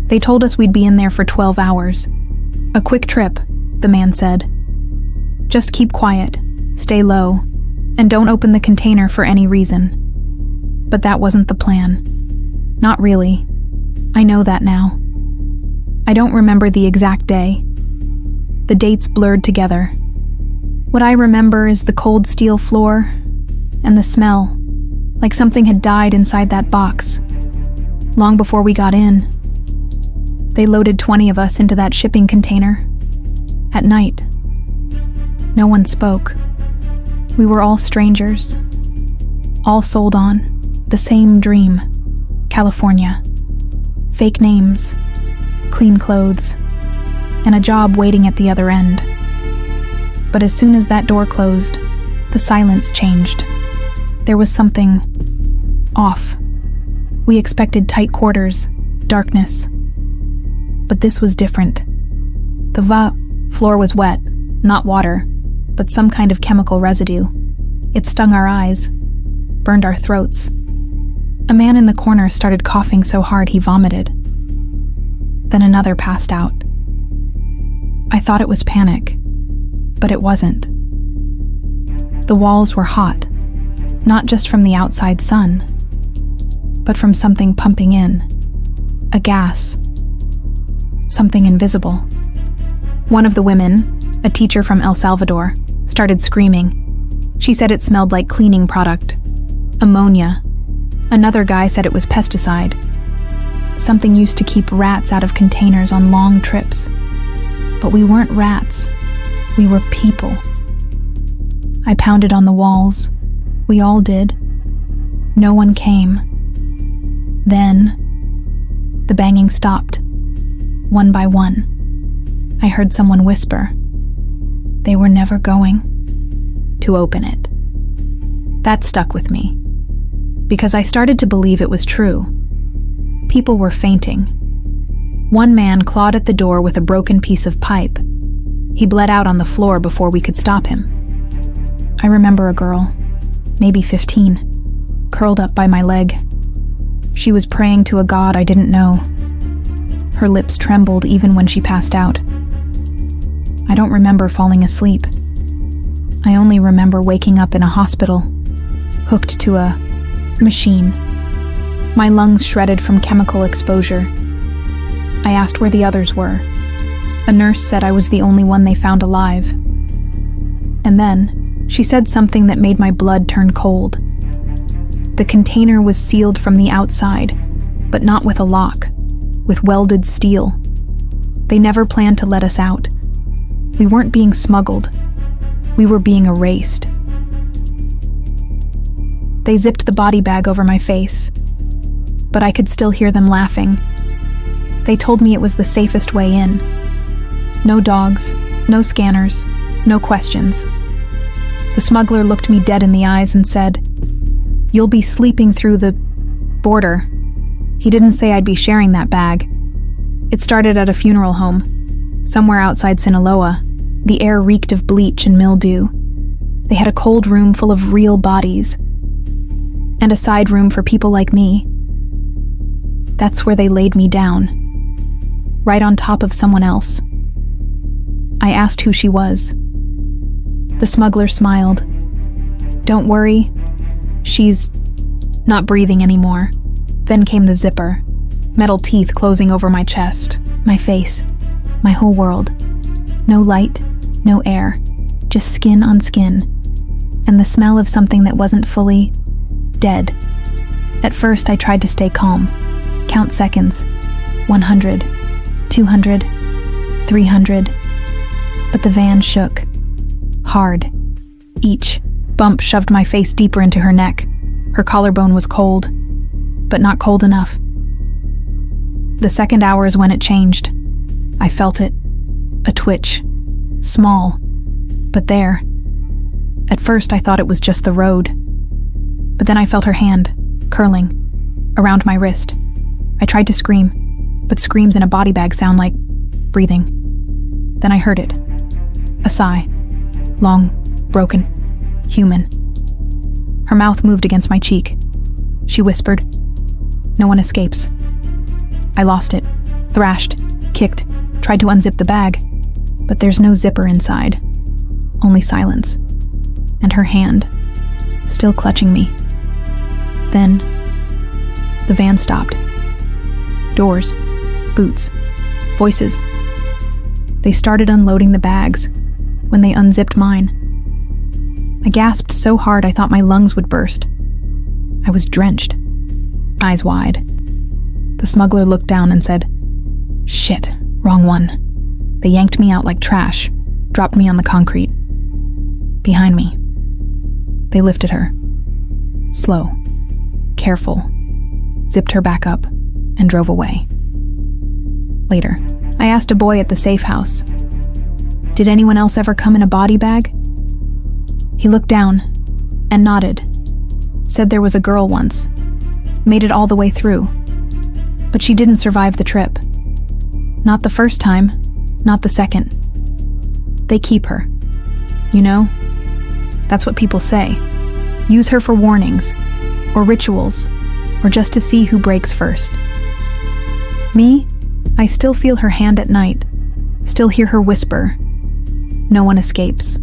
They told us we'd be in there for 12 hours. A quick trip, the man said. Just keep quiet, stay low, and don't open the container for any reason. But that wasn't the plan. Not really. I know that now. I don't remember the exact day. The dates blurred together. What I remember is the cold steel floor and the smell, like something had died inside that box. Long before we got in, they loaded 20 of us into that shipping container. At night. No one spoke. We were all strangers. All sold on the same dream. California. Fake names. Clean clothes. And a job waiting at the other end. But as soon as that door closed, the silence changed. There was something off. We expected tight quarters, darkness. But this was different. The floor was wet, not water, but some kind of chemical residue. It stung our eyes, burned our throats. A man in the corner started coughing so hard he vomited. Then another passed out. I thought it was panic, but it wasn't. The walls were hot, not just from the outside sun, but from something pumping in. A gas. Something invisible. One of the women, a teacher from El Salvador, started screaming. She said it smelled like cleaning product. Ammonia. Another guy said it was pesticide. Something used to keep rats out of containers on long trips. But we weren't rats. We were people. I pounded on the walls. We all did. No one came. Then, the banging stopped. One by one. I heard someone whisper. They were never going to open it. That stuck with me, because I started to believe it was true. People were fainting. One man clawed at the door with a broken piece of pipe. He bled out on the floor before we could stop him. I remember a girl, maybe 15, curled up by my leg. She was praying to a god I didn't know. Her lips trembled even when she passed out. I don't remember falling asleep. I only remember waking up in a hospital, hooked to a machine. My lungs shredded from chemical exposure. I asked where the others were. A nurse said I was the only one they found alive. And then, she said something that made my blood turn cold. The container was sealed from the outside, but not with a lock, with welded steel. They never planned to let us out. We weren't being smuggled. We were being erased. They zipped the body bag over my face, but I could still hear them laughing. They told me it was the safest way in. No dogs, no scanners, no questions. The smuggler looked me dead in the eyes and said, "You'll be sleeping through the border." He didn't say I'd be sharing that bag. It started at a funeral home, somewhere outside Sinaloa. The air reeked of bleach and mildew. They had a cold room full of real bodies, and a side room for people like me. That's where they laid me down, right on top of someone else. I asked who she was. The smuggler smiled. "Don't worry, she's not breathing anymore." Then came the zipper, metal teeth closing over my chest, my face, my whole world. No light, no air, just skin on skin, and the smell of something that wasn't fully dead. At first, I tried to stay calm, count seconds, 100, 200, 300, but the van shook, hard. Each bump shoved my face deeper into her neck. Her collarbone was cold, but not cold enough. The second hour is when it changed. I felt it, a twitch, small, but there. At first I thought it was just the road, but then I felt her hand, curling, around my wrist. I tried to scream, but screams in a body bag sound like breathing. Then I heard it, a sigh, long, broken, human. Her mouth moved against my cheek. She whispered, "No one escapes." I lost it, thrashed, kicked, tried to unzip the bag, but there's no zipper inside, only silence, and her hand, still clutching me. Then, the van stopped. Doors, boots, voices. They started unloading the bags when they unzipped mine. I gasped so hard I thought my lungs would burst. I was drenched, eyes wide. The smuggler looked down and said, "Shit, wrong one." They yanked me out like trash, dropped me on the concrete. Behind me. They lifted her. Slow, careful, zipped her back up, and drove away. Later, I asked a boy at the safe house, "Did anyone else ever come in a body bag?" He looked down and nodded, said there was a girl once, made it all the way through, but she didn't survive the trip. Not the first time, not the second. They keep her. You know? That's what people say. Use her for warnings, or rituals, or just to see who breaks first. Me? I still feel her hand at night, still hear her whisper, "No one escapes."